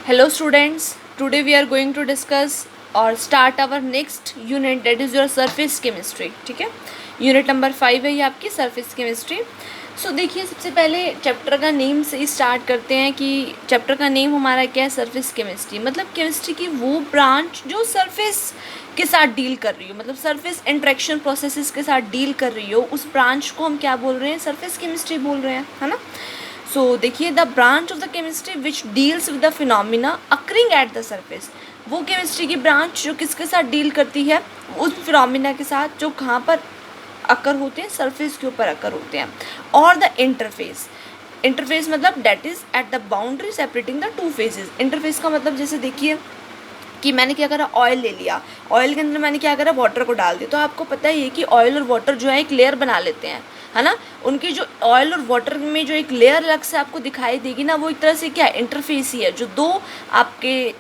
Hello students, today we are going to discuss or start our next unit, that is your surface chemistry. ठीक है, unit number 5 है ये आपकी surface chemistry. सो देखिए, सबसे पहले चैप्टर का नेम से स्टार्ट करते हैं कि चैप्टर का नेम हमारा क्या है, सरफेस केमिस्ट्री. मतलब केमिस्ट्री की वो ब्रांच जो सरफेस के साथ डील कर रही हो, मतलब सरफेस इंट्रैक्शन प्रोसेसेस के साथ डील कर रही हो, उस ब्रांच को हम क्या बोल रहे हैं, सरफेस केमिस्ट्री बोल रहे हैं, है ना. सो देखिए, the branch of the chemistry which deals with the phenomena occurring at the surface. वो केमिस्ट्री की ब्रांच जो किसके साथ डील करती है, उस फिनोमिना के साथ जो कहाँ पर अकर होते हैं, सरफेस के ऊपर अकर होते हैं. और द इंटरफेस, इंटरफेस मतलब that is at the boundary separating the two phases. Interface का मतलब जैसे देखिए कि मैंने क्या करा, ऑयल ले लिया, ऑयल के अंदर मैंने क्या करा, वाटर को डाल दिया. तो आपको पता ही है कि ऑयल और वाटर जो है एक लेयर बना लेते हैं, है ना. उनकी जो ऑयल और वाटर में जो एक लेयर अलग से आपको दिखाई देगी ना, वो एक तरह से क्या इंटरफेस ही है, जो दो आपके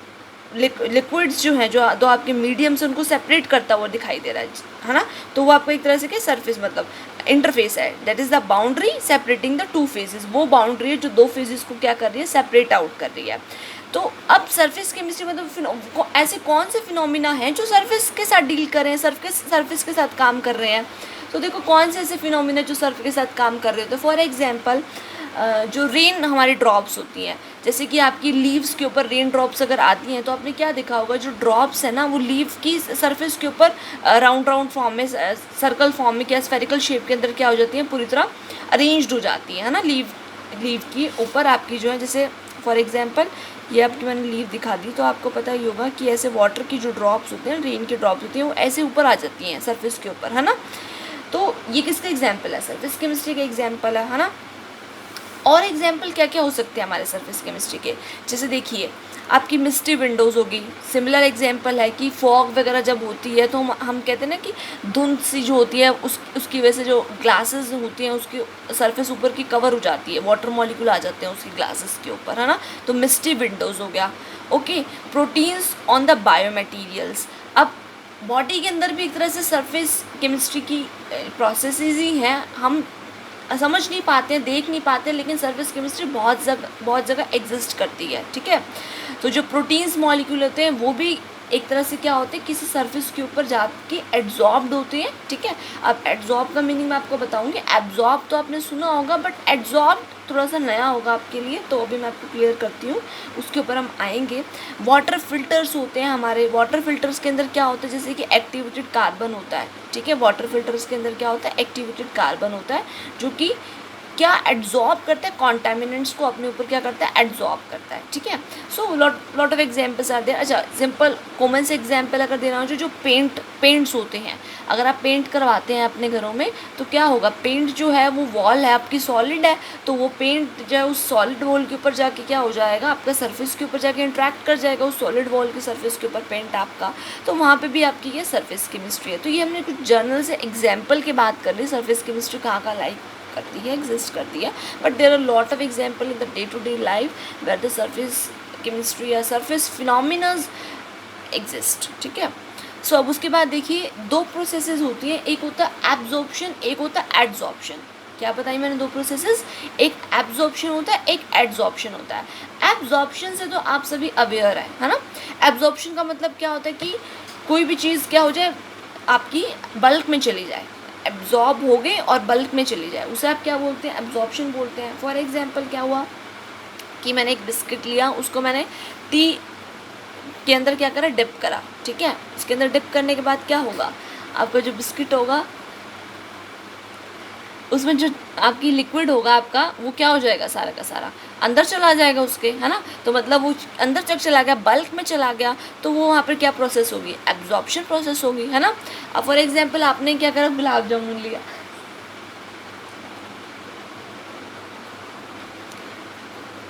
लिक्विड्स जो हैं, जो दो आपके मीडियम से उनको सेपरेट करता हुआ दिखाई दे रहा है ना. तो वो आपको एक तरह से क्या सरफेस मतलब इंटरफेस है. That is the boundary separating the two phases. वो बाउंड्री है जो दो फेजेस को क्या कर रही है, सेपरेट आउट कर रही है. तो अब सरफेस केमिस्ट्री मतलब ऐसे कौन से फिनोमिना हैं जो सरफेस के साथ डील कर रहे हैं, सरफेस के साथ काम कर रहे हैं. तो देखो, कौन से ऐसे फिनोमिना जो सरफेस के साथ काम कर रहे हो. तो फॉर एग्जांपल जो रेन हमारी ड्रॉप्स होती हैं, जैसे कि आपकी लीव्स के ऊपर रेन ड्रॉप्स अगर आती हैं, तो आपने क्या देखा होगा, जो ड्रॉप्स है ना, वो लीव की सरफेस के ऊपर राउंड फॉर्म में, सर्कल फॉर्म में, क्या स्फेरिकल शेप के अंदर क्या हो जाती हैं, पूरी तरह अरेंज्ड हो जाती है ना. लीव की ऊपर आपकी जो है, जैसे फॉर एग्जांपल ये आपकी मैंने लीव दिखा दी, तो आपको पता ही होगा कि ऐसे वाटर की जो ड्रॉप्स होते हैं, रेन की ड्रॉप्स होती हैं, वो ऐसे ऊपर आ जाती हैं सरफेस के ऊपर, है ना. तो ये किसका एग्जाम्पल है, सरफेस केमिस्ट्री का एग्जाम्पल है ना. और एग्जाम्पल क्या क्या हो सकते हैं हमारे सरफेस केमिस्ट्री के, जैसे देखिए आपकी मिस्टी विंडोज़ होगी. सिमिलर एग्जाम्पल है कि फॉग वगैरह जब होती है, तो हम कहते हैं ना कि धुंध सी जो होती है, उसकी वजह से जो ग्लासेस होती हैं उसकी सरफेस ऊपर की कवर हो जाती है, वाटर मॉलिक्यूल आ जाते हैं उसकी ग्लासेस के ऊपर, है ना. तो मिस्टी विंडोज़ हो गया. Okay, proteins on the biomaterials. अब बॉडी के अंदर भी एक तरह से सरफेस केमिस्ट्री की प्रोसेसेस ही हैं. हम समझ नहीं पाते हैं, देख नहीं पाते, लेकिन सरफेस केमिस्ट्री बहुत जगह एग्जिस्ट करती है. ठीक है, तो जो प्रोटीन्स मॉलिक्यूल होते हैं वो भी एक तरह से क्या होते हैं, किसी सरफेस के ऊपर जाके एड्जॉर्ब्ड होते हैं. ठीक है, अब एड्जॉर्ब का मीनिंग मैं आपको बताऊंगी. एब्जॉर्ब तो आपने सुना होगा, बट एड्जॉर्ब थोड़ा सा नया होगा आपके लिए, तो अभी मैं आपको क्लियर करती हूँ, उसके ऊपर हम आएंगे. वाटर फिल्टर्स होते हैं हमारे. वाटर फिल्टर्स के अंदर क्या होता है, जैसे कि एक्टिवेटेड कार्बन होता है. ठीक है, वाटर फिल्टर्स के अंदर क्या होता है, एक्टिवेटेड कार्बन होता है, जो कि क्या एड्जॉर्ब करता है, कॉन्टामिनेंट्स को अपने ऊपर क्या करता है, एड्जॉर्ब करता है. ठीक है, so lot of examples are there. अच्छा, सिंपल कॉमन से एग्जाम्पल अगर देना हो, जो पेंट्स होते हैं, अगर आप पेंट करवाते हैं अपने घरों में, तो क्या होगा, पेंट जो है वो वॉल है आपकी, सॉलिड है, तो वो पेंट जो है उस सॉलिड वॉल के ऊपर जाके क्या हो जाएगा, आपका सरफेस के ऊपर जाके इंट्रैक्ट कर जाएगा उस सॉलिड वॉल के सरफेस के ऊपर पेंट आपका. तो वहाँ पे भी आपकी ये सरफेस केमिस्ट्री है. तो ये हमने कुछ जर्नल से एग्जाम्पल की बात कर ली, सरफेस केमिस्ट्री कहाँ करती है, एग्जिस्ट करती है. But there are lot of example in the day to day life where the surface chemistry या सरफेस फिनोमिनाज एग्जिस्ट. ठीक है, सो अब उसके बाद देखिए, दो प्रोसेसेस होती हैं, एक होता है एब्जॉर्प्शन, एक होता है एडजॉर्प्शन. क्या बताई मैंने, दो प्रोसेसेस, एक एब्जॉर्प्शन होता है, एक एडजॉर्प्शन होता है. एब्जॉर्प्शन से तो आप सभी अवेयर है ना. एब्जॉर्प्शन का मतलब क्या होता है कि कोई भी चीज़ क्या हो जाए, आपकी बल्क में चली जाए, एब्जॉर्ब हो गए और बल्क में चली जाए, उसे आप क्या बोलते हैं, एब्जॉर्प्शन बोलते हैं. फॉर एग्जांपल क्या हुआ कि मैंने एक बिस्किट लिया, उसको मैंने टी के अंदर क्या करा, डिप करा. ठीक है, उसके अंदर डिप करने के बाद क्या होगा, आपका जो बिस्किट होगा उसमें जो आपकी लिक्विड होगा आपका, वो क्या हो जाएगा, सारा का सारा अंदर चला जाएगा उसके, है ना. तो मतलब वो अंदर तक चला गया, बल्क में चला गया, तो वो वहाँ पर क्या प्रोसेस होगी, एब्जॉर्प्शन प्रोसेस होगी, है ना. अब फॉर एग्जांपल आपने क्या करा, गुलाब जामुन लिया,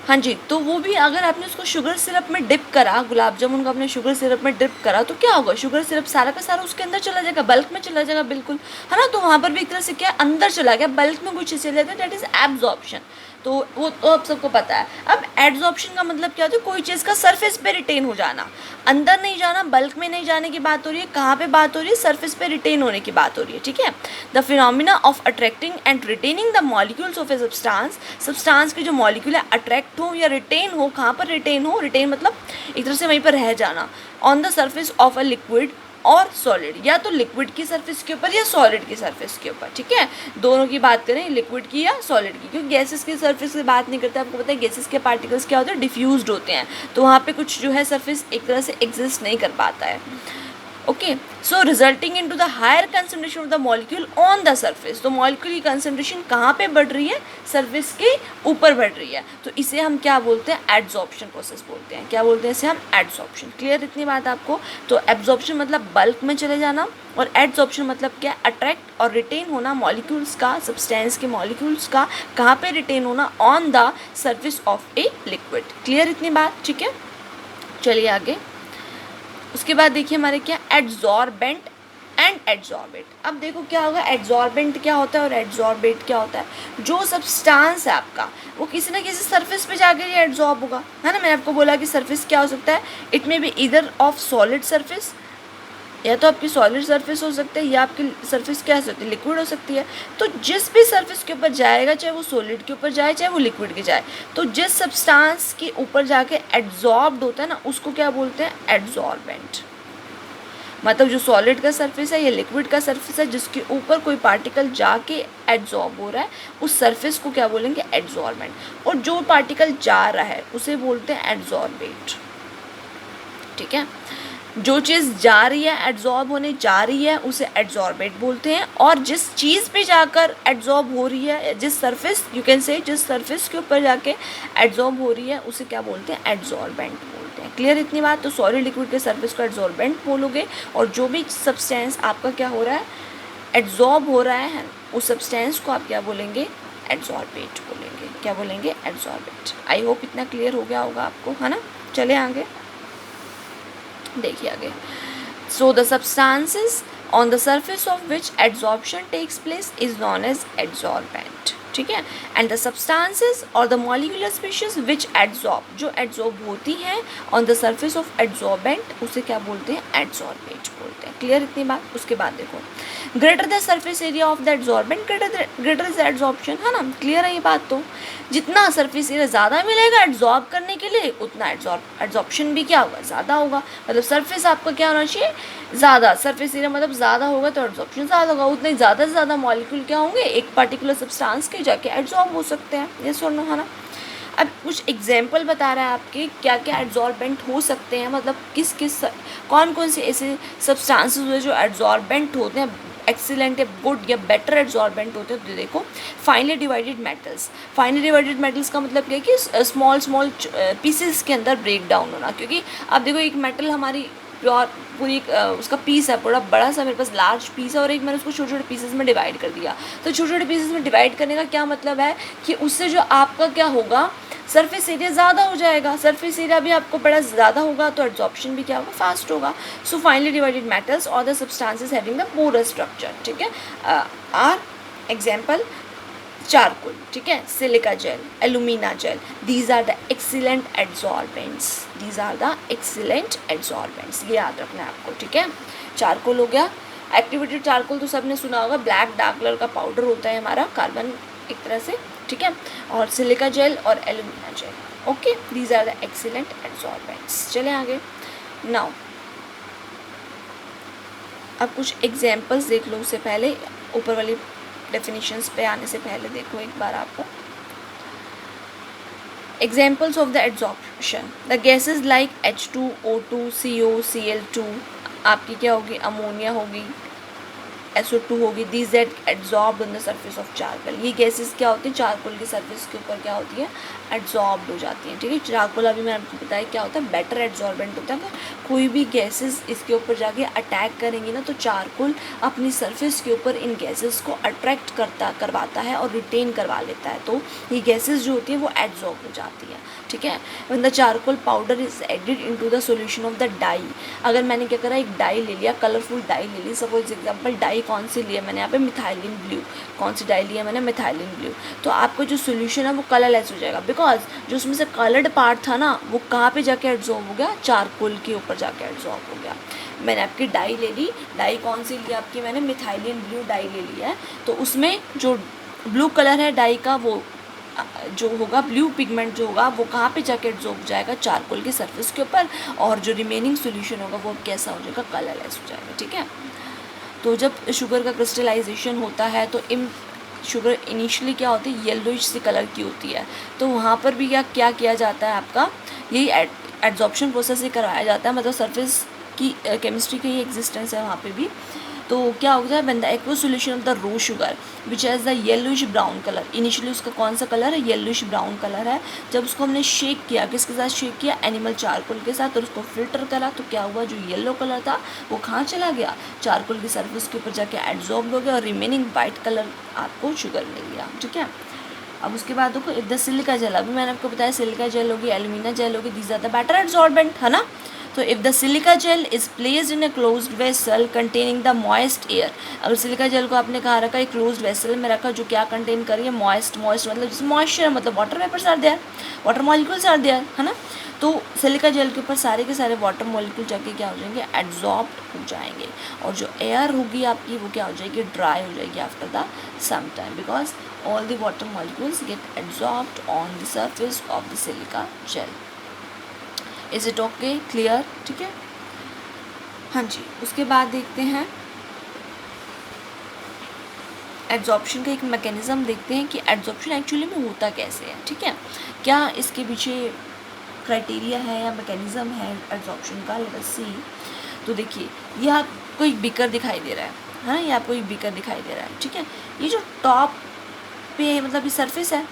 हाँ जी, तो वो भी अगर आपने उसको शुगर सिरप में डिप करा, गुलाब जामुन को आपने शुगर सिरप में डिप करा, तो क्या होगा, शुगर सिरप सारा का सारा उसके अंदर चला जाएगा, बल्क में चला जाएगा, बिल्कुल, है ना. तो वहाँ पर भी एक तरह से क्या अंदर चला गया, बल्क में कुछ चला जाता है, दैट इज़ एब्जॉर्प्शन. तो वो तो अब सबको पता है। अब एड्सॉर्प्शन का मतलब क्या होता है, कोई चीज़ का सरफेस पे रिटेन हो जाना, अंदर नहीं जाना, बल्क में नहीं जाने की बात हो रही है। कहाँ पे बात हो रही है, सरफेस पे रिटेन होने की बात हो रही है, ठीक है। The phenomena of attracting and retaining the molecules of a substance के जो मॉलिक्यूल है अट्रैक्ट हो या रिटेन हो, कहाँ पर रिटेन हो, रिटेन मतलब एक तरह से वहीं पर रह जाना, on the surface of a liquid और सॉलिड, या तो लिक्विड की सरफेस के ऊपर या सॉलिड की सरफेस के ऊपर, ठीक है। दोनों की बात करें, लिक्विड की या सॉलिड की, क्योंकि गैसेस की सरफेस की बात नहीं करते। आपको पता है गैसेस के पार्टिकल्स क्या होते हैं, डिफ्यूज्ड होते हैं, तो वहाँ पे कुछ जो है सरफेस एक तरह से एग्जिस्ट नहीं कर पाता है। Okay, so resulting into the higher concentration of the molecule on the surface, तो मॉलिक्यूल की कंसंट्रेशन कहाँ पे बढ़ रही है, सरफेस के ऊपर बढ़ रही है, तो इसे हम क्या बोलते हैं, एड्सॉर्प्शन प्रोसेस बोलते हैं। क्या बोलते हैं इसे हम, एड्सॉर्प्शन। क्लियर इतनी बात आपको। तो एब्जॉर्प्शन मतलब बल्क में चले जाना, और एड्सॉर्प्शन मतलब क्या, अट्रैक्ट और रिटेन होना मॉलिक्यूल्स का, सब्सटेंस के मॉलिक्यूल्स का, कहाँ पे रिटेन होना, on the surface of a liquid. Clear इतनी बात, ठीक है। चलिए आगे। उसके बाद देखिए हमारे क्या, एड्सॉर्बेंट एंड एड्सॉर्बेट। अब देखो क्या होगा, एड्सॉर्बेंट क्या होता है और एड्सॉर्बेट क्या होता है। जो सब्सटेंस है आपका वो किसी ना किसी सरफेस पे जाकर ही एड्सॉर्ब होगा, है ना। मैंने आपको बोला कि सरफेस क्या हो सकता है, इट मे बी इधर ऑफ सॉलिड सरफेस, या तो आपकी सॉलिड सरफेस हो सकता है, या आपकी सरफेस क्या हो सकती है, लिक्विड हो सकती है। तो जिस भी सरफेस के ऊपर जाएगा, चाहे वो सॉलिड के ऊपर जाए चाहे वो लिक्विड के जाए, तो जिस सब्सटेंस के ऊपर जाके एड्सॉर्ब्ड होता है ना, उसको क्या बोलते हैं, एड्सॉर्बेंट। मतलब जो सॉलिड का सरफेस है या लिक्विड का सरफेस है जिसके ऊपर कोई पार्टिकल जाके एड्सॉर्ब हो रहा है, उस सरफेस को क्या बोलेंगे, एड्सॉर्बेंट। और जो पार्टिकल जा रहा है उसे बोलते हैं एड्सॉर्बेट, ठीक है। जो चीज़ जा रही है, एड्सॉर्ब होने जा रही है, उसे एड्सॉर्बेट बोलते हैं। और जिस चीज़ पे जाकर एड्सॉर्ब हो रही है, जिस सरफेस, यू कैन से, जिस सरफेस के ऊपर जाके एड्सॉर्ब हो रही है, उसे क्या बोलते हैं, एड्सॉर्बेंट बोलते हैं। क्लियर इतनी बात। तो सॉलिड लिक्विड के सरफेस को एड्सॉर्बेंट बोलोगे, और जो भी सब्सटेंस आपका क्या हो रहा है, एड्सॉर्ब हो रहा है, उस सब्सटेंस को आप क्या बोलेंगे, एड्सॉर्बेट बोलेंगे। क्या बोलेंगे, एड्सॉर्बेट। आई होप इतना क्लियर हो गया होगा आपको, है ना। चले आगे, देखिए आगे। So the substances on the surface of which adsorption takes place is known as adsorbent, ठीक है। एंड द सब्सटेंसेस और the molecular species which adsorb, जो एड्सॉर्ब होती हैं on the surface of adsorbent, उसे क्या बोलते हैं, एड्सॉर्बेट बोलते हैं। क्लियर इतनी बात। उसके बाद देखो, greater the surface area of the adsorbent greater is adsorption, है ना। क्लियर है ये बात। तो जितना सरफेस एरिया ज़्यादा मिलेगा एड्सॉर्ब करने के लिए, उतना एड्सॉर्प्शन भी क्या होगा, ज़्यादा होगा। मतलब सरफेस आपका क्या होना चाहिए, ज़्यादा सरफेस एरिया मतलब ज़्यादा होगा तो एड्सॉर्प्शन ज़्यादा होगा, उतने ज़्यादा से ज़्यादा मॉलिक्यूल क्या होंगे, एक पर्टिकुलर सब्सटेंस के जाके एड्सॉर्ब हो सकते हैं। ये सुनो, है ना। अब कुछ एग्जाम्पल बता रहा है आपके क्या क्या एड्सॉर्बेंट हो सकते हैं, मतलब किस किस, कौन कौन से ऐसे सब्सटेंसेस हुए जो एड्सॉर्बेंट होते हैं, एक्सीलेंट या गुड या बेटर एड्सॉर्बेंट होते हैं। तो देखो, finally divided metals. Finally divided metals का मतलब क्या है कि स्मॉल स्मॉल पीसेस के अंदर ब्रेक डाउन होना। क्योंकि अब देखो, एक मेटल हमारी प्योर पूरी उसका पीस है, पूरा बड़ा सा मेरे पास लार्ज पीस है, और एक मैंने उसको छोटे छोटे पीसेस में डिवाइड कर दिया। तो छोटे छोटे पीसेस में डिवाइड करने का क्या मतलब है कि उससे जो आपका क्या होगा, सरफेस एरिया ज़्यादा हो जाएगा। सरफेस एरिया भी आपको बड़ा ज़्यादा होगा तो एड्सॉर्प्शन भी क्या होगा, फास्ट होगा। सो फाइनली डिवाइडेड मेटल्स और the substances having the porous structure, ठीक है, आर एग्जाम्पल चारकोल, ठीक है, silica gel, alumina gel, these are the excellent adsorbents. These are the excellent adsorbents, ये याद रखना है आपको, ठीक है। चारकोल हो गया। एक्टिवेटेड चारकोल तो सबने सुना होगा, ब्लैक डार्क कलर का पाउडर होता है हमारा, कार्बन एक तरह से, ठीक है। और सिलिका जेल और alumina gel, okay, these are the excellent adsorbents. चले आगे। नाउ अब कुछ एग्जाम्पल्स देख लो, उससे पहले ऊपर वाली डेफिनेशंस पे आने से पहले देखो एक बार आपको। Examples of the adsorption, the gases like H2O2 CO Cl2, आपकी क्या होगी, अमोनिया होगी, SO2 होगी, these that adsorbed on the surface of charcoal. ये गैसेस क्या होती हैं, चारकोल की सरफेस के ऊपर क्या होती है, एड्सॉर्ब्ड हो जाती हैं, ठीक है। चारकोल अभी मैंने आपको बताया क्या होता है, बेटर एड्सॉर्बेंट होता है। अगर कोई भी गैसेस इसके ऊपर जाके अटैक करेंगी ना, तो चारकोल अपनी सरफेस के ऊपर इन गैसेस को अट्रैक्ट करवाता है और रिटेन करवा लेता है। तो ये गैसेस जो होती है वो एड्सॉर्ब हो जाती है, ठीक है। When the charcoal powder is added into the solution of the dye, अगर मैंने क्या करा, एक डाई ले लिया, कलरफुल डाई ले ली, सपोज एग्जांपल डाई डाई कौन सी ली है मैंने यहाँ पे, मिथाइलिन ब्लू। कौन सी डाई ली है मैंने, मिथाइलिन ब्लू। तो आपका जो सोल्यूशन है वो कलरलेस हो जाएगा, बिकॉज जो उसमें से कलर्ड पार्ट था ना वो कहाँ पे जाके एब्जॉर्ब हो गया, चारकोल के ऊपर जाके एब्जॉर्ब हो गया। मैंने आपकी डाई ले ली, डाई कौन सी ली आपकी मैंने, मिथाइलिन ब्लू डाई ले ली है। तो उसमें जो ब्लू कलर है डाई का वो जो होगा, ब्लू पिगमेंट जो होगा वो कहाँ पे जाके एब्जॉर्ब हो जाएगा, चारकोल की सरफेस के ऊपर, और जो रिमेनिंग सोल्यूशन होगा वो कैसा हो जाएगा, कलरलेस हो जाएगा। ठीक है। तो जब शुगर का क्रिस्टलाइजेशन होता है तो शुगर इनिशियली क्या होती है, येलोइश सी कलर की होती है। तो वहाँ पर भी क्या किया जाता है, आपका यही एड्जॉर्प्शन प्रोसेस ही करवाया जाता है, मतलब सरफेस की केमिस्ट्री की ही एग्जिस्टेंस है वहाँ पे भी। तो क्या होता है, बंदा aqua solution of the raw sugar which has the yellowish brown colour. Initially उसका कौन सा कलर है, येलोइश ब्राउन कलर है। जब उसको हमने शेक किया, किसके साथ शेक किया, एनिमल चारकोल के साथ, और उसको फिल्टर करा तो क्या हुआ, जो येलो कलर था वो कहाँ चला गया, चारकोल की सरफेस के ऊपर जाके एब्जॉर्ब हो गया, और रिमेनिंग वाइट कलर आपको शुगर मिल गया। ठीक है। अब उसके बाद देखो, इफ द सिलिका जेल, अभी मैंने आपको बताया सिलिका जेल होगी, एल्यूमिना जेल होगी, these are the better absorbent, है ना। तो if the silica gel is placed in a closed vessel containing the moist air, अगर सिलिका जेल को आपने कहा रखा एक क्लोज्ड वेसल में रखा जो क्या कंटेन करी है, मॉइस्ट मतलब जिसमें मॉइस्चर मतलब water vapours are there, water molecules are there, है ना। तो सिलिका जेल के ऊपर सारे के सारे वाटर मॉलिक्यूल जाके क्या हो जाएंगे, एड्जॉर्ब्ड हो जाएंगे, और जो एयर होगी आपकी वो क्या हो जाएगी, ड्राई हो जाएगी after the some time, because all the water molecules get adsorbed on the surface of the silica gel. Is it okay, clear. ठीक है। हाँ जी। उसके बाद देखते हैं एड्जॉर्प्शन का एक मैकेनिज़्म देखते हैं कि एड्जॉर्प्शन एक्चुअली में होता कैसे है। ठीक है। क्या इसके पीछे क्राइटेरिया है या मैकेनिज़्म है एड्जॉर्प्शन का, लेट अस सी। तो देखिए, ये आपको एक बीकर दिखाई दे रहा है ना, ये आपको एक बीकर दिखाई दे रहा है। ठीक है। ये जो टॉप पे है, मतलब ये सरफेस है,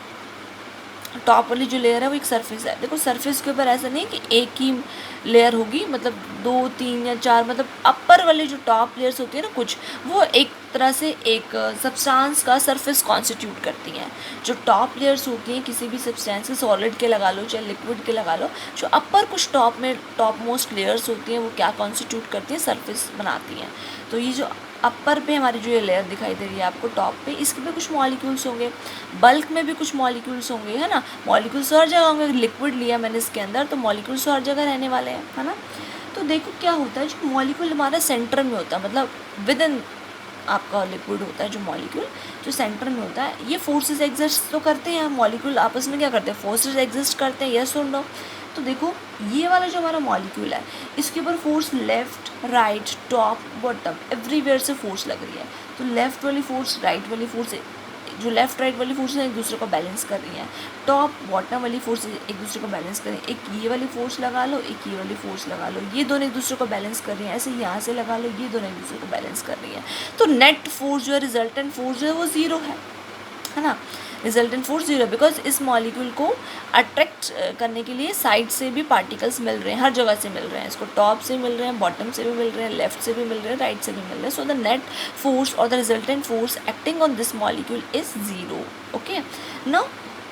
टॉप वाली जो लेयर है वो एक सरफेस है। देखो सरफेस के ऊपर ऐसा नहीं है कि एक ही लेयर होगी, मतलब 2 3 या 4, मतलब अपर वाली जो टॉप लेयर्स होती है ना कुछ, वो एक तरह से एक सब्सटेंस का सरफेस कॉन्स्टिट्यूट करती हैं। जो टॉप लेयर्स होती हैं किसी भी सब्सटेंस के, सॉलिड के लगा लो चाहे लिक्विड के लगा लो, जो अपर कुछ टॉप में टॉप मोस्ट लेयर्स होती हैं वो क्या कॉन्स्टिट्यूट करती हैं, सरफेस बनाती हैं। तो ये जो अपर पे हमारी जो ये लेयर दिखाई दे रही है आपको टॉप पे, इसके पे कुछ मॉलिक्यूल्स होंगे, बल्क में भी कुछ मॉलिक्यूल्स होंगे, है ना। मॉलिक्यूल्स हर जगह होंगे, लिक्विड लिया मैंने इसके अंदर तो मॉलिक्यूल्स हर जगह रहने वाले हैं, है ना। तो देखो क्या होता है, जो मॉलिक्यूल हमारा सेंटर में होता है, मतलब विद इन आपका लिक्विड होता है, जो मॉलिक्यूल जो सेंटर में होता है, ये फोर्सेस एग्जिस्ट तो करते हैं, मॉलिक्यूल आपस में क्या करते हैं, फोर्सेस एग्जिस्ट करते हैं, यस और नो। तो देखो ये वाला जो हमारा मॉलिक्यूल है इसके ऊपर force left right top bottom everywhere से फोर्स लग रही है। तो लेफ़्ट वाली फोर्स राइट वाली फोर्स, जो लेफ़्ट राइट वाली फोर्स है एक दूसरे को बैलेंस कर रही हैं, टॉप बॉटम वाली फोर्स एक दूसरे को बैलेंस कर रही हैं। एक ये वाली फोर्स लगा लो, एक ये वाली फोर्स लगा लो, ये दोनों एक दूसरे को बैलेंस कर रही हैं। ऐसे यहाँ से लगा लो, ये दोनों एक दूसरे को बैलेंस कर रही हैं। तो नेट फोर्स जो है, रिजल्टेंट फोर्स जो है वो ज़ीरो है ना। रिजल्टेंट फोर्स ज़ीरो, बिकॉज इस मॉलिक्यूल को अट्रैक्ट करने के लिए साइड से भी पार्टिकल्स मिल रहे हैं, हर जगह से मिल रहे हैं, इसको टॉप से मिल रहे हैं, बॉटम से भी मिल रहे हैं, लेफ्ट से भी मिल रहे हैं, राइट से भी मिल रहे हैं। सो द नेट फोर्स और the resultant force acting on this molecule is zero. Okay, now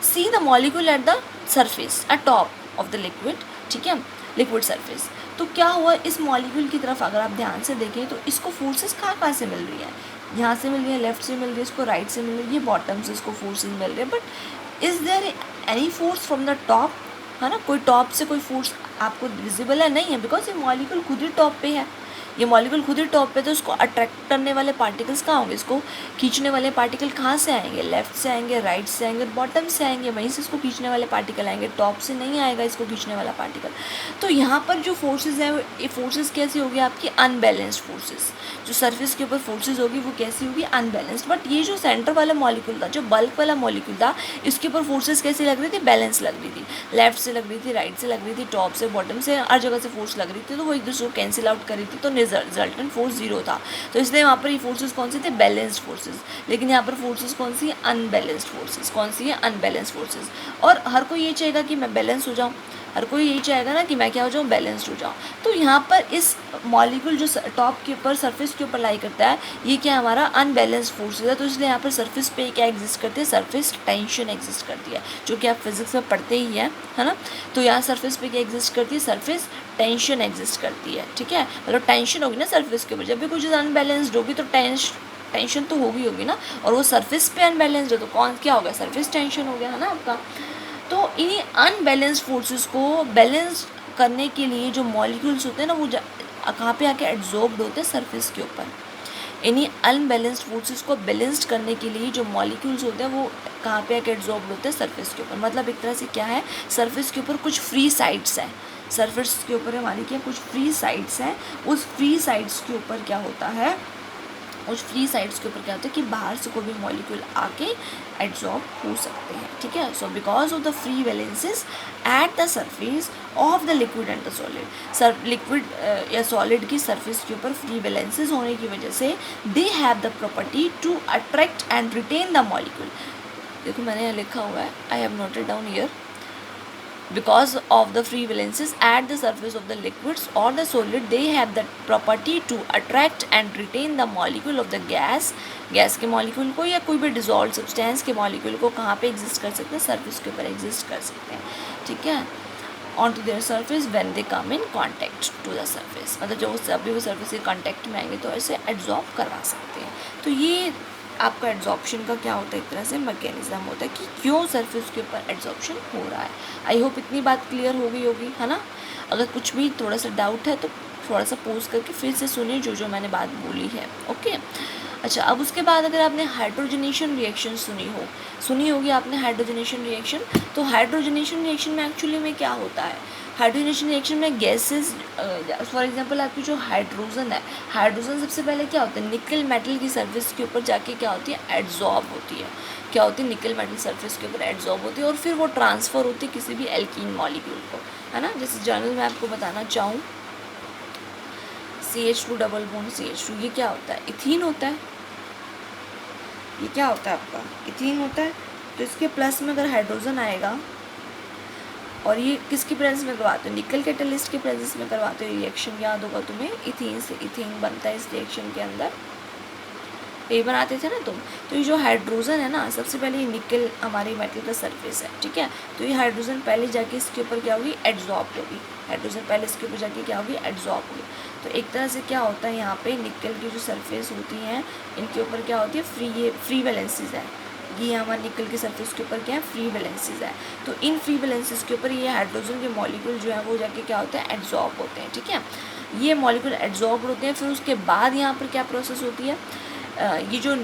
see the molecule eight the surface at top of the liquid, ठीक है, लिक्विड सरफेस। तो क्या हुआ, इस मॉलिक्यूल की तरफ अगर आप ध्यान से देखें तो इसको फोर्सेस कहाँ से मिल रही है, यहाँ से मिल रही है, लेफ्ट से मिल रही है, इसको राइट से मिल रही है, ये बॉटम से इसको फोर्सेस मिल रही है। But is there any force from the top, है ना, कोई टॉप से कोई फोर्स आपको विजिबल है, नहीं है, बिकॉज ये मॉलिक्यूल खुद ही टॉप पे है, ये मॉलिक्यूल खुद ही टॉप पे, तो इसको अट्रैक्ट करने वाले पार्टिकल्स कहाँ होंगे, इसको खींचने वाले पार्टिकल कहाँ से आएंगे, लेफ्ट से आएंगे, राइट से आएंगे, बॉटम से आएंगे, वहीं से इसको खींचने वाले पार्टिकल आएंगे, टॉप से नहीं आएगा इसको खींचने वाला पार्टिकल। तो यहाँ पर जो फोर्सेज है ये फोर्सेज कैसी होगी आपकी, अनबैलेंस्ड फोर्सेज। जो सरफेस के ऊपर फोर्सेज होगी वो कैसी होगी, अनबैलेंस्ड। बट ये जो सेंटर वाला मॉलिक्यूल था, जो बल्क वाला मॉलिक्यूल था, इसके ऊपर फोर्सेज कैसी लग रही थी, बैलेंस लग रही थी, लेफ्ट से लग रही थी, राइट से लग रही थी, टॉप से बॉटम से हर जगह से फोर्स लग रही थी, तो वो एक दूसरे को कैंसिल आउट कर रही थी, तो रिजल्टेंट फोर्स जीरो था। तो इसलिए वहाँ पर ये फोर्सेस कौन सी थे, बैलेंस्ड फोर्सेस। लेकिन यहाँ पर फोर्सेस कौन सी है, अनबैलेंस्ड फोर्सेस। कौन सी है, अनबैलेंस्ड फोर्सेस। और हर कोई ये चाहेगा कि मैं बैलेंस हो जाऊँ, हर कोई यही चाहेगा ना कि मैं क्या हो जाऊँ, बैलेंस्ड हो जाऊँ। तो यहाँ पर इस मॉलिक्यूल जो टॉप के ऊपर सरफेस के ऊपर लाई करता है, ये क्या हमारा अनबैलेंस्ड फोर्सेज है। तो इसलिए यहाँ पर सरफेस पे क्या एग्जिस्ट करती है, सरफेस टेंशन एग्जिस्ट करती है, जो कि आप फिजिक्स में पढ़ते ही है ना। तो यहाँ सरफेस पे क्या एग्जिस्ट करती है, सरफेस टेंशन एग्जिस्ट करती है, ठीक है। मतलब टेंशन होगी ना सरफेस के ऊपर, जब भी कुछ अनबैलेंस्ड होगी तो टेंशन तो होगी ना, और वो सरफेस पे अनबैलेंस्ड है तो कौन क्या हो गया, सरफेस टेंशन हो गया, है ना आपका। तो इन अनबैलेंस्ड फोर्सेस को बैलेंस करने के लिए जो मॉलिक्यूल्स होते हैं ना, वो कहाँ पे आके एड्जॉर्ब्ड होते हैं, सरफेस के ऊपर। इन्हीं अनबैलेंस्ड फोर्सेस को बैलेंस्ड करने के लिए जो मॉलिक्यूल्स होते हैं वो कहाँ पे आके एड्जॉर्ब्ड होते हैं, सरफेस के ऊपर। मतलब एक तरह से क्या है, सरफेस के ऊपर कुछ फ्री साइड्स हैं, सरफेस के ऊपर हमारी क्या कुछ फ्री साइड्स हैं। उस फ्री साइड्स के ऊपर क्या होता है, उस फ्री साइड्स के ऊपर क्या होता है कि बाहर से कोई भी मॉलिक्यूल आके एड्जॉर्ब हो सकते हैं, ठीक है। So because of the free valences at the surface of the liquid and the solid, liquid या सॉलिड की सरफेस के ऊपर फ्री वैलेंसेस होने की वजह से they have the property to attract and retain the molecule. देखो मैंने यहाँ लिखा हुआ है, I have noted down here, because of the free valences at the surface of the liquids or the solid, they have the property to attract and retain the molecule of the gas के molecule को या कोई भी dissolve substance के molecule को कहाँ पे exist कर सकते हैं, सरफेस के ऊपर एग्जिस्ट कर सकते हैं, ठीक है, on to their surface when they come in contact to the surface. मतलब जो अभी वो सरफेस के कॉन्टैक्ट में आएंगे तो ऐसे एड्जॉर्ब करवा सकते हैं। तो ये आपका एड्जॉर्प्शन का क्या होता है, एक तरह से मैकेनिज्म होता है कि क्यों सरफेस के ऊपर एड्जॉर्प्शन हो रहा है। आई होप इतनी बात क्लियर हो गई होगी, है ना। अगर कुछ भी थोड़ा सा डाउट है तो थोड़ा सा पोज करके फिर से सुनिए जो मैंने बात बोली है, ओके। अच्छा, अब उसके बाद अगर आपने हाइड्रोजनेशन रिएक्शन सुनी होगी आपने हाइड्रोजनेशन रिएक्शन। तो हाइड्रोजनेशन रिएक्शन में एक्चुअली में क्या होता है, हाइड्रोजनेशन रिएक्शन में गैसेस, फॉर एग्जांपल आपकी जो हाइड्रोजन है, हाइड्रोजन सबसे पहले क्या होता है, निकल मेटल की सरफेस के ऊपर जाके क्या होती है, एड्जॉर्ब होती है। क्या होती है, निकल मेटल सरफेस के ऊपर एड्जॉर्ब होती है और फिर वो ट्रांसफ़र होती है किसी भी एल्कीन मॉलिक्यूल को, है ना। जैसे जनरल मैं आपको बताना चाहूँ, CH2 डबल बॉन्ड CH2, ये क्या होता है, इथीन होता है। ये क्या होता है आपका, इथीन होता है। तो इसके प्लस में अगर हाइड्रोजन आएगा, और ये किसकी प्रेजेंस में करवाते हो, निकल कैटलिस्ट के प्रेजेंस में करवाते हो रिएक्शन, याद होगा तुम्हें, इथीन से इथीन बनता है इस रिएक्शन के अंदर, ये बनाते थे ना तुम। तो ये जो हाइड्रोजन है ना, सबसे पहले ये निकल हमारी मेटल का सरफेस है, ठीक है। तो ये हाइड्रोजन पहले जाके इसके ऊपर क्या होगी, एड्जॉर्ब होगी। हाइड्रोजन पहले इसके ऊपर जाके क्या होगी, एड्जॉर्ब होगी। तो एक तरह से क्या होता है, यहाँ पे निकल की जो सरफेस होती हैं इनके ऊपर क्या होती है, फ्री वैलेंसीज है। ये हमारे निकल के सरफेस के ऊपर क्या है, फ्री वैलेंसीज है। तो इन फ्री वैलेंसीज के ऊपर ये हाइड्रोजन के मॉलिक्यूल जो है वो जाके क्या होते हैं, एड्जॉर्ब होते हैं, ठीक है। ये मॉलिक्यूल एड्जॉर्ब होते हैं, फिर उसके बाद यहाँ पर क्या प्रोसेस होती है, ये जो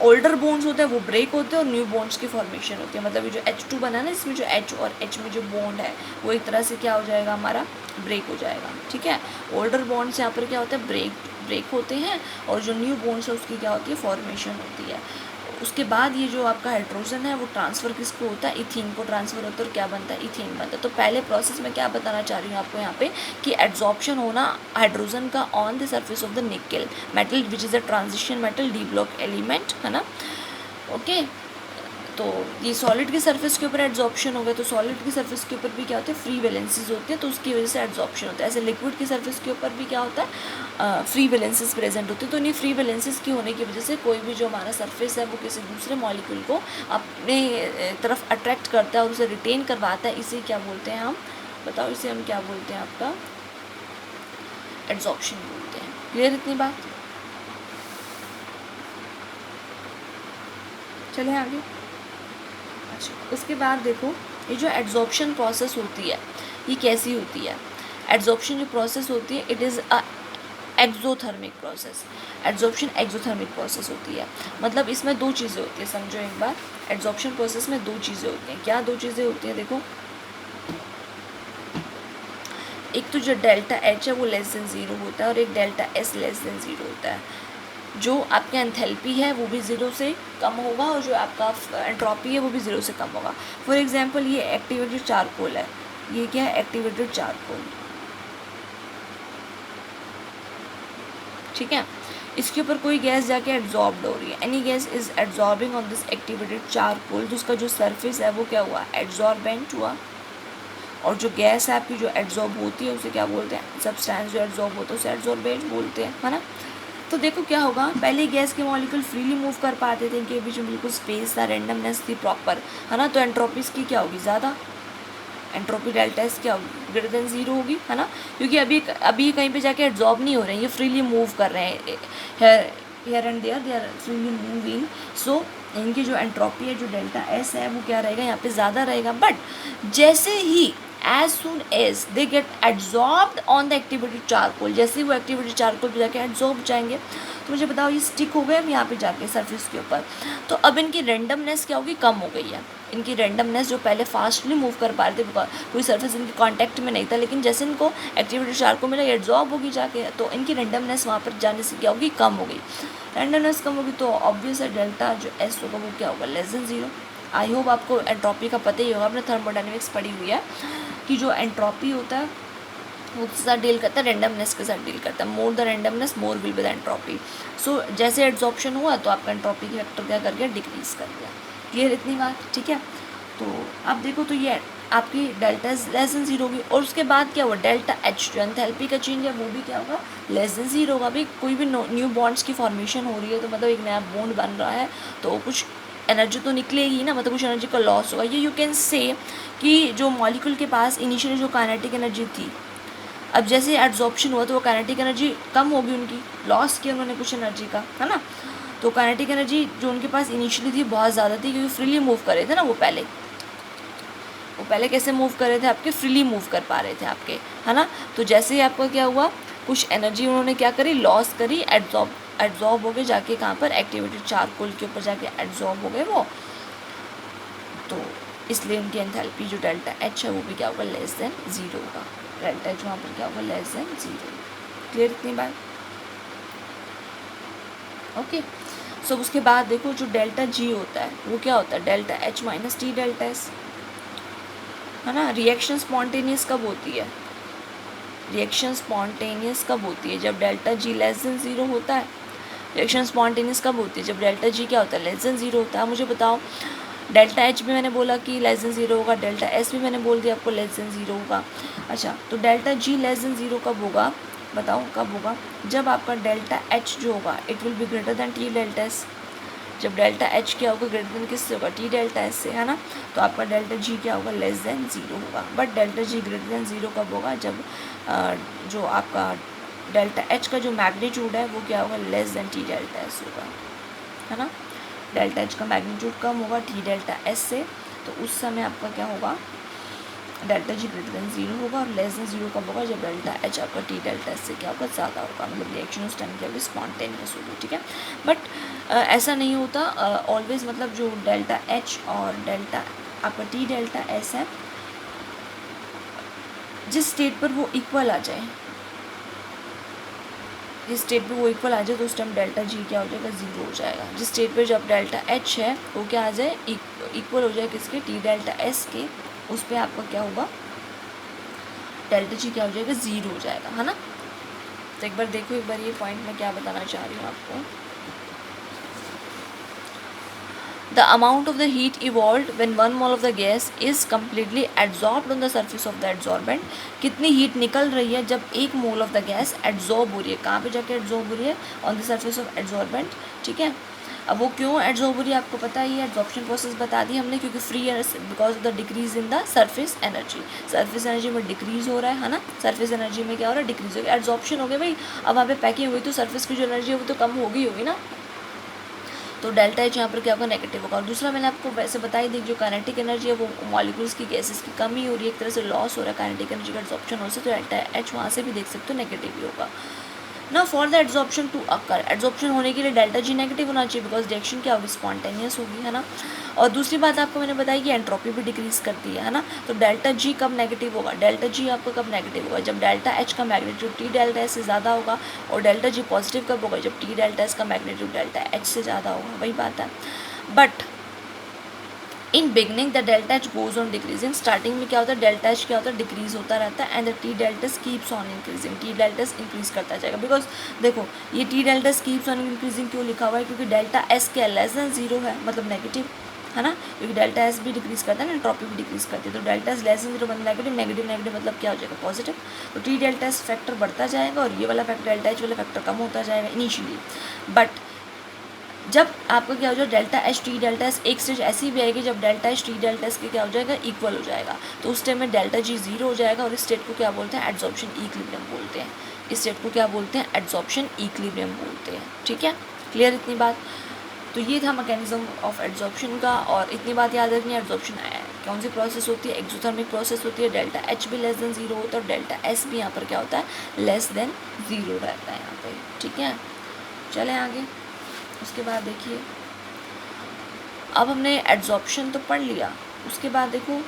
ओल्डर बोन्स होते हैं वो ब्रेक होते हैं और न्यू बोन्स की फॉर्मेशन होती है। मतलब ये जो H2 बना है ना, इसमें जो H और H में जो बॉन्ड है वो एक तरह से क्या हो जाएगा, हमारा ब्रेक हो जाएगा, ठीक है। ओल्डर बॉन्ड्स यहाँ पर क्या होता है, ब्रेक होते हैं, और जो न्यू बॉन्ड्स है उसकी क्या होती है, फॉर्मेशन होती है। उसके बाद ये जो आपका हाइड्रोजन है वो ट्रांसफ़र किसको होता है, इथीन को ट्रांसफ़र होता है, और क्या बनता है, इथीन बनता है। तो पहले प्रोसेस में क्या बताना चाह रही हूँ आपको यहाँ पे कि एड्जॉर्प्शन होना हाइड्रोजन का on the surface of the nickel metal which is a transition metal, D block element, है ना, ओके। तो ये सॉलिड की सरफेस के ऊपर एड्जॉर्प्शन हो गया। तो सॉलिड की सरफेस के ऊपर भी क्या होते हैं, फ्री वैलेंसीज होती है, तो उसकी वजह से एड्जॉर्प्शन होता है। ऐसे लिक्विड की सरफेस के ऊपर भी क्या होता है, फ्री वैलेंसीज प्रेजेंट होते हैं। तो इन्हीं फ्री वैलेंसीज की होने की वजह से कोई भी जो हमारा सरफेस है वो किसी दूसरे मॉलिक्यूल को अपने तरफ अट्रैक्ट करता है और उसे रिटेन करवाता है। इसे क्या बोलते हैं हम, बताओ, इसे हम क्या बोलते हैं, आपका एड्जॉर्प्शन बोलते हैं। क्लियर इतनी बात, चलें आगे। अच्छा, उसके बाद देखो ये जो एड्जॉर्प्शन प्रोसेस होती है ये कैसी होती है, एड्जॉर्प्शन जो प्रोसेस होती है it is a exothermic process. Adsorption exothermic process होती है। मतलब इसमें दो चीज़ें होती है, समझो एक बार, एड्जॉर्प्शन प्रोसेस में दो चीज़ें होती हैं। क्या दो चीज़ें होती हैं, देखो, एक तो जो डेल्टा H है वो लेस देन 0 होता है और एक डेल्टा S लेस देन 0 होता है। जो आपका एंथैल्पी है वो भी 0 से कम होगा और जो आपका एंट्रोपी है वो भी 0 से कम होगा। फॉर एग्जांपल ये एक्टिवेटेड चारकोल है, ये क्या है, एक्टिवेटेड चारकोल, ठीक है। इसके ऊपर कोई गैस जाके एड्जॉर्ब्ड हो रही है, any gas is adsorbing on this activated charcoal, जिसका जो सरफेस है वो क्या हुआ, एड्जॉर्बेंट हुआ। और जो गैस है आपकी जो एड्जॉर्ब होती है उसे क्या बोलते हैं, सब्सटेंस जो एड्जॉर्ब होता है उसे एड्जॉर्बेंट बोलते हैं, है ना। तो देखो क्या होगा, पहले गैस के मॉलिक्यूल फ्रीली मूव कर पाते थे, इनके बीच में बिल्कुल स्पेस था, रेंडमनेस थी प्रॉपर, है ना। तो एंट्रोपी की क्या होगी, ज़्यादा, एंट्रोपी डेल्टा एस क्या होगी, ग्रेटर देन जीरो होगी, है ना। क्योंकि अभी कहीं पे जाके एब्जॉर्ब नहीं हो रहे हैं, ये फ्रीली मूव कर रहे हैं here and there, they are freely moving. So इनकी जो एंट्रोपी है, जो डेल्टा एस है, वो क्या रहेगा, यहाँ पे ज़्यादा रहेगा। बट जैसे ही as soon as they get absorbed on the activated charcoal, जैसे ही वो activated charcoal पे जाके absorb जाएंगे, तो मुझे बताओ ये स्टिक हो गए हम यहाँ पे जाके सरफेस के ऊपर। तो अब इनकी रेंडमनेस क्या होगी, कम हो गई है। इनकी रेंडमनेस जो पहले फास्टली मूव कर पा रहे थे, कोई सरफेस इनके कांटेक्ट में नहीं था, लेकिन जैसे इनको एक्टिवेटेड चारकोल मिला, एब्जॉर्ब होगी जाके, तो इनकी रेंडमनेस वहाँ पर जाने से क्या होगी, कम हो गई। रेंडमनेस कम होगी तो ऑब्वियस है डेल्टा जो एस होगा वो क्या होगा, less than zero. I hope आपको एंट्रोपी का पता ही होगा, आपने थर्मोडायनेमिक्स पढ़ी हुई है कि जो एंट्रोपी होता है वो किसके साथ डील करता है, रेंडमनेस के साथ डील करता है। More the randomness more will be the entropy. So जैसे एड्जॉर्प्शन हुआ तो आपका एंट्रोपी की फैक्टर क्या कर गया, डिक्रीज कर गया। क्लियर इतनी बात, ठीक है। तो अब देखो, तो ये आपकी डेल्टा लेस देन जीरो होगी, और उसके बाद क्या हुआ, डेल्टा एच जो एंथैल्पी का चेंज है वो भी क्या होगा, लेस देन जीरो होगा। भाई कोई भी न्यू बॉन्ड्स की फॉर्मेशन हो रही है, तो मतलब एक नया बॉन्ड बन रहा है, तो कुछ एनर्जी तो निकलेगी ना, मतलब कुछ एनर्जी का लॉस होगा। ये यू कैन से कि जो मॉलिक्यूल के पास इनिशियली जो काइनेटिक एनर्जी थी, अब जैसे एड्जॉर्प्शन हुआ तो वो काइनेटिक एनर्जी कम होगी, उनकी लॉस किया उन्होंने कुछ एनर्जी का, है ना। तो काइनेटिक एनर्जी जो उनके पास इनिशियली थी बहुत ज़्यादा थी, क्योंकि फ्रीली मूव कर रहे थे ना वो पहले कैसे मूव कर रहे थे, आपके फ्रीली मूव कर पा रहे थे आपके, है ना। तो जैसे ही आपका क्या हुआ, कुछ एनर्जी उन्होंने क्या करी, लॉस करी, एड्जॉर्ब हो गए जाके कहाँ पर, एक्टिवेटेड चारकोल के ऊपर जाके एड्जॉर्ब हो गए वो। तो इसलिए उनकी एंथैल्पी जो डेल्टा एच है वो भी क्या होगा, लेस देन जीरो होगा। डेल्टा एच वहाँ पर क्या होगा, लेस देन जीरो। क्लियर इतनी बात, ओके। सो उसके बाद देखो जो डेल्टा जी होता है वो क्या होता है, delta H minus T delta S, है ना। रिएक्शन स्पॉन्टेनियस कब होती है, रिएक्शन स्पॉन्टेनियस कब होती है, जब delta G less than zero होता है। रिएक्शन स्पॉन्टेनियस कब होती है, जब डेल्टा जी क्या होता है, लेस देन जीरो होता है। मुझे बताओ, डेल्टा एच भी मैंने बोला कि लेस देन जीरो होगा, डेल्टा एस भी मैंने बोल दिया आपको लेस देन जीरो होगा। अच्छा, तो delta G less than zero कब होगा, बताओ कब होगा, जब आपका डेल्टा एच जो होगा it will be greater than T delta S. जब डेल्टा एच क्या होगा, ग्रेटर देन किससे होगा, टी डेल्टा एस से, है ना। तो आपका डेल्टा जी क्या होगा, लेस देन जीरो होगा। But delta G greater than zero कब होगा, जब जो आपका डेल्टा एच का जो मैग्नीट्यूड है वो क्या होगा, less than T delta S होगा, है ना। डेल्टा एच का मैग्नीट्यूड कम होगा टी डेल्टा एस से, तो उस समय आपका क्या होगा, delta G greater than zero होगा। और लेस देन जीरो कब होगा, जब डेल्टा एच आपका टी डेल्टा एस से क्या होगा, ज़्यादा होगा, मतलब रिएक्शन उस टाइम क्या होगी, स्पॉन्टेनियस होगी, ठीक है। बट ऐसा नहीं होता ऑलवेज, मतलब जो डेल्टा एच और डेल्टा आपका टी डेल्टा एस है, जिस स्टेट पर वो इक्वल आ जाए, जिस स्टेट पे वो इक्वल आ जाए तो उस टाइम डेल्टा जी क्या हो जाएगा, जीरो हो जाएगा। जिस स्टेट पे जब डेल्टा एच है वो क्या आ जाए, इक्वल हो जाए किसके, टी डेल्टा एस के, उस पर आपका क्या होगा, डेल्टा जी क्या हो जाएगा, जीरो हो जाएगा, है ना। तो एक बार देखो, एक बार ये पॉइंट मैं क्या बताना चाह रही हूँ आपको। The amount of the heat evolved when 1 mole of the gas is completely adsorbed on the surface of the adsorbent। कितनी हीट निकल रही है जब 1 mole of the gas adsorb हो रही है, कहाँ पे जाके एड्जॉर्ब हो रही है, on the surface of adsorbent, ठीक है। अब वो क्यों एड्जॉर्ब हो रही है आपको पता ही है, एड्जॉर्प्शन प्रोसेस बता दी हमने, क्योंकि free because of the decrease in the surface energy. Surface energy में डिक्रीज हो रहा है ना, सरफेस एनर्जी में क्या हो रहा है, डिक्रीज हो गया, एड्जॉर्प्शन हो गया भाई। अब वहाँ पे पैकिंग हुई तो सरफेस की जो एनर्जी है वो तो कम होगी ना, तो डेल्टा एच यहाँ पर क्या होगा, नेगेटिव होगा। और दूसरा मैंने आपको वैसे बताई दी, जो काइनेटिक एनर्जी है वो मॉलिक्यूल्स की, गैसेस की कमी हो रही है, एक तरह से लॉस हो रहा है काइनेटिक एनर्जी का, एड्जॉर्प्शन हो से, तो डेल्टा एच वहाँ से भी देख सकते हो नेगेटिव ही होगा ना। For the adsorption to occur, adsorption होने के लिए डेल्टा जी नेगेटिव होना चाहिए, बिकॉज रिएक्शन क्या होगी, स्पॉन्टेनियस होगी, है ना। और दूसरी बात आपको मैंने बताई कि एंट्रोपी भी डिक्रीज करती है ना। तो डेल्टा जी कब नेगेटिव होगा, डेल्टा जी आपका कब नेगेटिव होगा, जब डेल्टा एच का मैग्नीट्यूड टी डेल्टा एस से ज़्यादा होगा। और डेल्टा जी पॉजिटिव कब होगा, जब टी डेल्टा एस का मैग्नीट्यूड डेल्टा एच से ज़्यादा होगा, वही बात है। But in beginning the delta H goes on decreasing, starting में क्या होता है, डेल्टा एच क्या होता है, डिक्रीज होता रहता है, and the T delta S keeps on increasing, T delta S increase करता जाएगा। बिकॉज देखो ये T delta S keeps on increasing क्यों लिखा हुआ है, क्योंकि डेल्टा एस क्या लेस देन जीरो है, मतलब नेगेटिव, है ना, क्योंकि डेल्टा एस भी डिक्रीज करता है ना, एंट्रोपी भी डिक्रीज करती है। तो delta S less than zero मतलब नेगेटिव, नेगेटिव नेगेटिव मतलब क्या हो जाएगा, पॉजिटिव। तो टी डेल्टा एस फैक्टर बढ़ता जाएगा और ये वाला फैक्टर डेल्टा एच वाला फैक्टर कम होता जाएगा इनिशियली। बट जब आपका क्या हो जाएगा, delta H T delta S एक स्टेज ऐसी भी आएगी जब delta H T delta S के क्या हो जाएगा, इक्वल हो जाएगा। तो उस टाइम में डेल्टा जी जीरो हो जाएगा और इस स्टेट को क्या बोलते हैं, एड्सॉर्प्शन इक्विलिब्रियम बोलते हैं। इस स्टेट को क्या बोलते हैं, एड्सॉर्प्शन इक्विलिब्रियम बोलते हैं। ठीक है, क्लियर इतनी बात। तो ये था मैकेनिज्म ऑफ एड्सॉर्प्शन का। और इतनी बात याद रखनी है, एड्सॉर्प्शन कौन सी प्रोसेस होती है, एक्सोथर्मिक प्रोसेस होती है। डेल्टा एच भी लेस देन जीरो होता है और डेल्टा एस भी यहाँ पर क्या होता है, लेस देन जीरो रहता है यहाँ पे। ठीक है, चलें आगे। उसके बाद देखिए, अब हमने एड्सॉर्प्शन तो पढ़ लिया, उसके बाद देखो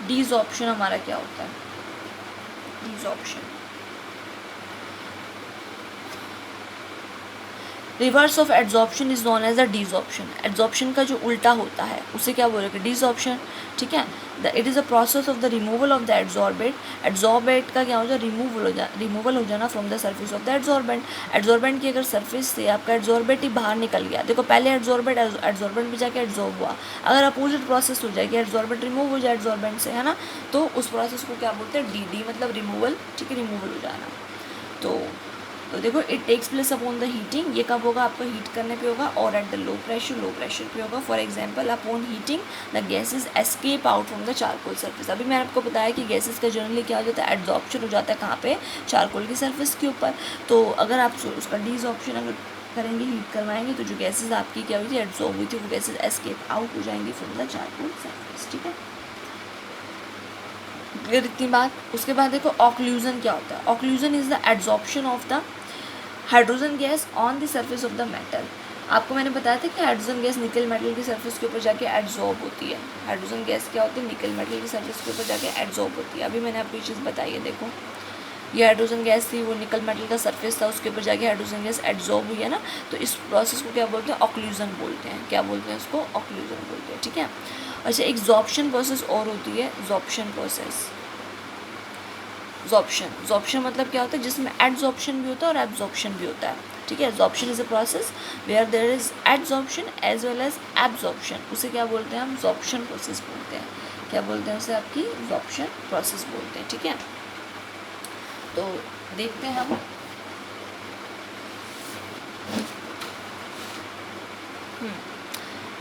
डिसॉर्प्शन हमारा क्या होता है। Desorption, reverse of adsorption is known as a desorption. Adsorption का जो उल्टा होता है उसे क्या बोलेंगे, डिसऑर्प्शन। ठीक है, it is a process of the removal of the adsorbent. Adsorbent का क्या हो जाए, रिमूवल हो जाना from the surface of the adsorbent. Adsorbent की अगर सर्फेस से आपका एड्सॉर्बेंट ही बाहर निकल गया, देखो पहले एड्सॉर्बेंट में जाके एड्सॉर्ब हुआ, अगर अपोजिट प्रोसेस हो जाएगी, एड्सॉर्बेंट रिमूव हो जाए एड्सॉर्बेंट से, है ना, तो उस प्रोसेस को क्या बोलते हैं, डी मतलब रिमूवल। ठीक है, रिमूवल हो जाना। तो देखो it takes place upon the heating, ये कब होगा, आपको हीट करने पे होगा, और एट द लो प्रेशर पे होगा। For example upon heating the gases escape out from the charcoal surface. अभी मैंने आपको बताया कि गैसेस का जनरली क्या हो जाता है, एड्सॉर्प्शन हो जाता है कहाँ पे, चारकोल की सरफेस के ऊपर। तो अगर आप उसका डिसऑर्प्शन अगर करेंगे, हीट करवाएंगे, तो जो गैसेज आपकी क्या हुई थी, एड्सॉर्ब हुई थी, वो गैसेज एस्केप आउट हो जाएंगी फ्रॉम द चारकोल सरफेस। ठीक है, इतनी बात। उसके बाद देखो ऑक्लूजन क्या होता है। Occlusion is the adsorption of the hydrogen gas on the surface of the metal. आपको मैंने बताया था कि हाइड्रोजन गैस निकल मेटल की सरफेस के ऊपर जाके एड्सॉर्ब होती है। हाइड्रोजन गैस क्या होती है, निकल मेटल की सरफेस के ऊपर जाके एड्सॉर्ब होती है। अभी मैंने आपको ये चीज़ बताई है, देखो ये हाइड्रोजन गैस थी, वो निकल मेटल का सरफेस था, उसके ऊपर जाके हाइड्रोजन गैस एड्सॉर्ब हुई है ना, तो इस प्रोसेस को क्या बोलते हैं, ऑक्लूजन बोलते हैं। क्या बोलते हैं उसको, ऑक्लूजन बोलते हैं। ठीक है, अच्छा एक जॉर्प्शन प्रोसेस और होती है, जॉर्प्शन प्रोसेस। जॉर्प्शन मतलब क्या होता है, जिसमें एड्सॉर्प्शन भी होता है और एब्जॉर्प्शन भी होता है। ठीक है, sorption is a process where there is adsorption as well as absorption, उसे क्या बोलते हैं हम, जॉर्प्शन प्रोसेस बोलते हैं। क्या बोलते हैं उसे, आपकी जॉर्प्शन प्रोसेस बोलते हैं। ठीक है, तो देखते हैं हम।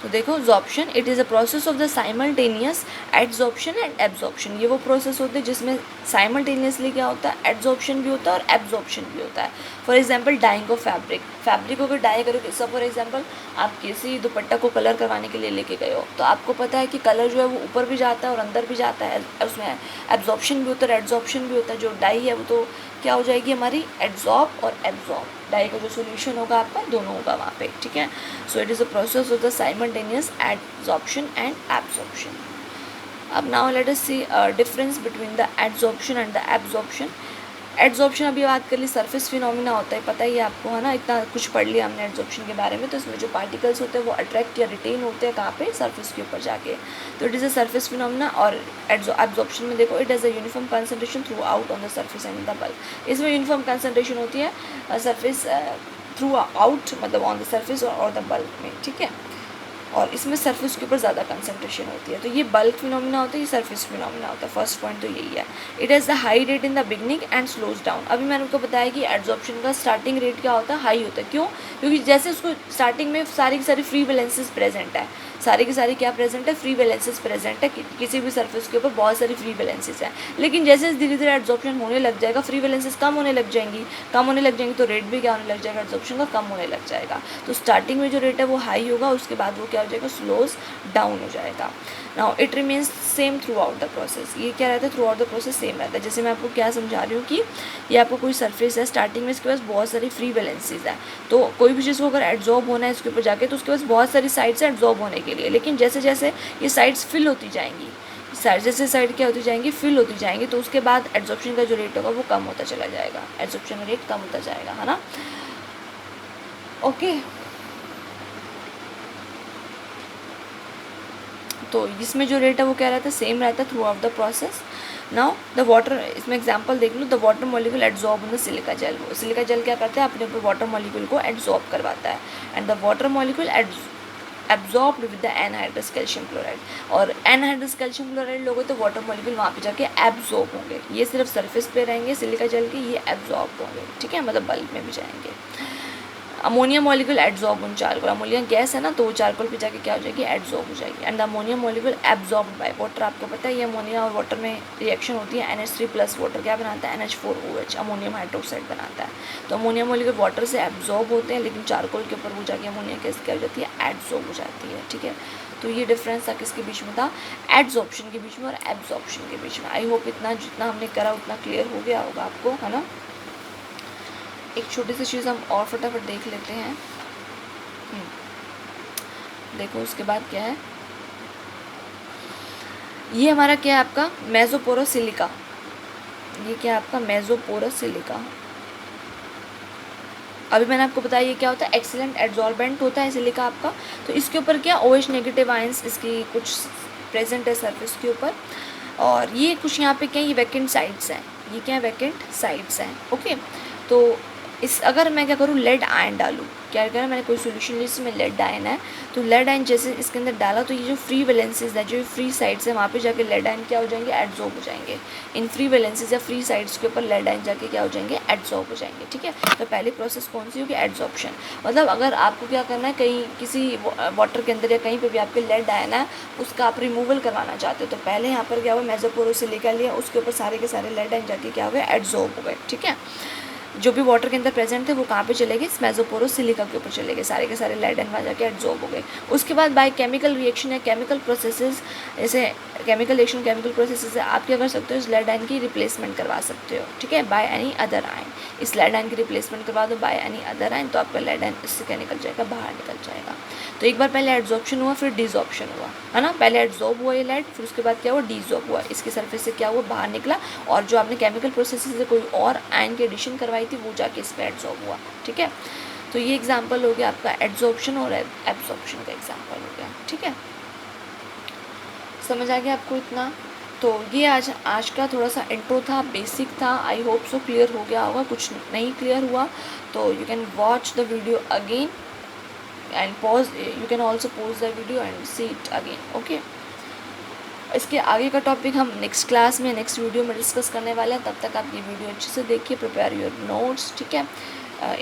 तो देखो sorption, it is a process of the simultaneous adsorption and absorption. ये वो प्रोसेस होते हैं जिसमें साइमल्टेनियसली क्या होता है, एड्सॉर्प्शन भी होता है और एब्जॉर्प्शन भी होता है। For example dyeing of fabric को अगर डाई करोगे, सब फॉर एग्जांपल आप किसी दुपट्टा को कलर करवाने के लिए लेके गए हो, तो आपको पता है कि कलर जो है वो ऊपर भी जाता है और अंदर भी जाता है, उसमें एब्जॉर्प्शन भी होता है, एड्सॉर्प्शन भी होता है। जो डाई है वो तो क्या हो जाएगी हमारी, एड्सॉर्ब और एब्जॉर्ब, डाई का जो सोल्यूशन होगा आपका दोनों होगा वहाँ पे। ठीक है, so it is a process of the simultaneous adsorption and absorption. अब now let us see difference between the adsorption and the absorption. Adsorption अभी बात कर ली, सरफेस फिनोमिना होता है, पता ही है आपको, है ना, इतना कुछ पढ़ लिया हमने एड्सॉर्प्शन के बारे में। तो इसमें जो पार्टिकल्स होते हैं वो अट्रैक्ट या रिटेन होते हैं कहाँ पे, सरफेस के ऊपर जाके। तो it is a surface phenomena. और एब्जॉर्प्शन में देखो it is a uniform concentration through out on the surface and the bulk. इसमें यूनिफॉर्म कंसंट्रेशन होती है सरफेस थ्रू आउट, मतलब ऑन द सरफेस और द बल्क में। ठीक है, और इसमें सरफेस के ऊपर ज़्यादा कंसंट्रेशन होती है। तो ये बल्क फिनोमिना होता है, ये सरफेस फिनोमिना होता है। फर्स्ट पॉइंट तो यही है, it has the high rate in the beginning and slows down. अभी मैंने आपको बताया कि एड्सॉर्प्शन का स्टार्टिंग रेट क्या होता है, हाई होता है। क्यों, क्योंकि जैसे उसको स्टार्टिंग में सारी की सारी फ्री वैलेंसेस प्रेजेंट है, सारी की सारी क्या प्रेजेंट है, फ्री वैलेंसेस प्रेजेंट है। किसी भी सरफेस के ऊपर बहुत सारी फ्री वैलेंसेस हैं, लेकिन जैसे धीरे धीरे एड्सॉर्प्शन होने लग जाएगा, फ्री वैलेंसेस कम होने लग जाएंगी, तो रेट भी क्या होने लग जाएगा, एड्सॉर्प्शन का कम होने लग जाएगा। तो स्टार्टिंग में जो रेट है वो हाई होगा, उसके बाद वो क्या हो जाएगा, स्लोज डाउन हो जाएगा। Now it remains same through out the process. ये क्या रहता है, throughout the process same रहता है। जैसे मैं आपको क्या समझा रही हूँ कि ये आपको कोई सरफेस है, स्टार्टिंग में इसके पास बहुत सारी फ्री वैलेंसीज है, तो कोई भी चीज़ को अगर एड्सॉर्ब होना है इसके ऊपर जाके, तो उसके पास बहुत सारी साइड्स है एड्सॉर्ब होने के लिए। लेकिन जैसे जैसे ये साइड्स फिल होती जाएंगी, जैसे साइड क्या होती जाएंगी, फिल होती जाएंगी, तो उसके बाद एड्सॉर्प्शन का जो रेट होगा वो कम होता चला जाएगा, एड्सॉर्प्शन रेट कम होता जाएगा, है ना। ओके, तो इसमें जो रेट है वो क्या रहता है, सेम रहता है throughout the process. Now the water, इसमें एग्जांपल देख लो, the water molecule adsorb in the silica gel. वो सिलिका जेल क्या करता है, अपने ऊपर वाटर मॉलिक्यूल को एड्जॉर्ब करवाता है, and the water molecule absorbed with the anhydrous calcium chloride. और एनहाइड्रस कैल्शियम क्लोराइड लोगे तो वाटर मॉलिक्यूल वहाँ पे जाके एब्जॉर्ब होंगे, ये सिर्फ सरफेस पे रहेंगे सिलिका जेल के, ये एब्जॉर्ब होंगे, ठीक है, मतलब बल्ब में भी जाएंगे। Ammonia molecule adsorb on charcoal, ammonia gas है ना, तो वो चारकोल पे जाके क्या हो जाएगी, एड्जॉर्ब हो जाएगी। And the ammonia molecule absorb by water, आपको पता है ये अमोनिया और वाटर में रिएक्शन होती है, NH3 प्लस वाटर क्या बनाता है, NH4OH, अमोनियम हाइड्रोक्साइड बनाता है। तो अमोनिया मॉलिक्यूल वाटर से एब्जॉर्ब होते हैं, लेकिन चारकोल के ऊपर वो जाके अमोनिया गैस क्या हो जाती है, एड्जॉर्ब हो जाती है, ठीक है। तो ये डिफरेंस था किसके बीच में था, एड्जॉर्प्शन के बीच में और एब्जॉर्प्शन के बीच में। आई होप इतना जितना हमने करा उतना क्लियर हो गया होगा आपको, है ना। एक छोटी सी चीज़ हम और फटाफट देख लेते हैं। देखो उसके बाद क्या है, ये हमारा क्या है आपका मेसोपोरस सिलिका, ये क्या है आपका मेसोपोरस सिलिका। अभी मैंने आपको बताया ये क्या होता है, एक्सीलेंट एड्जॉर्बेंट होता है सिलिका आपका। तो इसके ऊपर क्या OH नेगेटिव आयंस इसकी कुछ प्रेजेंट है सरफेस के ऊपर, और ये कुछ यहाँ पे क्या है, ये वैकेंट साइड्स हैं, ये क्या है, वैकेंट साइड्स हैं, ओके। तो इस अगर मैं क्या करूँ, लेड आयन डालूँ, क्या करें, मैंने कोई सोल्यूशन जिसमें लेड आयन है, तो लेड आयन जैसे इसके अंदर डाला तो ये जो फ्री वैलेंसीज है, जो फ्री साइड्स है, वहाँ पे जाके लेड आयन क्या हो जाएंगे, एड्जॉर्ब हो जाएंगे। इन फ्री वैलेंसीज या फ्री साइड्स के ऊपर लेड आयन जाके क्या हो जाएंगे, एड्जॉर्ब हो जाएंगे, ठीक है। तो पहली प्रोसेस कौन सी होगी, एड्जॉर्प्शन। मतलब अगर आपको क्या करना है, कहीं किसी वाटर के अंदर या कहीं पर भी आपके लेड आयन है, उसका आप रिमूवल करवाना चाहते हो, तो पहले यहाँ पर क्या हुआ, मेसोपोरस सिलिका लिया, उसके ऊपर सारे के सारे लेड आयन जाके क्या हो गए, एड्जॉर्ब हो गए, ठीक है। जो भी वाटर के अंदर प्रेजेंट थे वो कहाँ पे चले गए, मेसोपोरस सिलिका के ऊपर चले गए, सारे के सारे लेड आयन वहाँ जाके एड्जॉर्ब हो गए। उसके बाद बाय केमिकल रिएक्शन या केमिकल प्रोसेसेस, जैसे केमिकल रिएक्शन केमिकल प्रोसेसेस से आप क्या कर सकते हो, इस लेड आयन की रिप्लेसमेंट करवा सकते हो, ठीक है, बाय एनी अदर आयन। इस लेड आयन की रिप्लेसमेंट करवा दो बाय एनी अदर आयन, तो आपका लेड आयन इससे क्या निकल जाएगा, बाहर निकल जाएगा। तो एक बार पहले एड्जॉर्प्शन हुआ, फिर डिसॉर्प्शन हुआ, है ना। पहले एड्जॉर्ब हुआ ये लेड, फिर उसके बाद क्या हुआ, डिसॉर्ब हुआ, इसकी सरफेस से क्या हुआ, बाहर निकला, और जो आपने केमिकल प्रोसेस से कोई और आयन की एडिशन करवाई थी वो जाके इसमें एड्जॉर्ब हुआ, ठीक है। तो ये एग्जाम्पल हो गया आपका एड्जॉर्प्शन और एब्जॉर्प्शन का एग्जाम्पल हो गया, ठीक है। समझ आ गया आपको इतना। तो ये आज का थोड़ा सा इंट्रो था, बेसिक था, आई होप सो क्लियर हो गया होगा। कुछ नहीं क्लियर हुआ तो you can watch the video again and pause, you can also pause the video and see it again, okay. इसके आगे का टॉपिक हम नेक्स्ट क्लास में नेक्स्ट वीडियो में डिस्कस करने वाले हैं। तब तक आप ये वीडियो अच्छे से देखिए, प्रिपेयर योर नोट्स, ठीक है।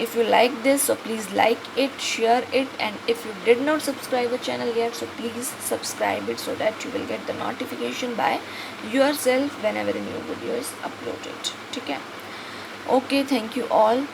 If you like this so please like it, share it, and if you did not subscribe the channel yet so please subscribe it so that you will get the notification by yourself whenever a new video is uploaded, ठीक है। Okay, thank you all.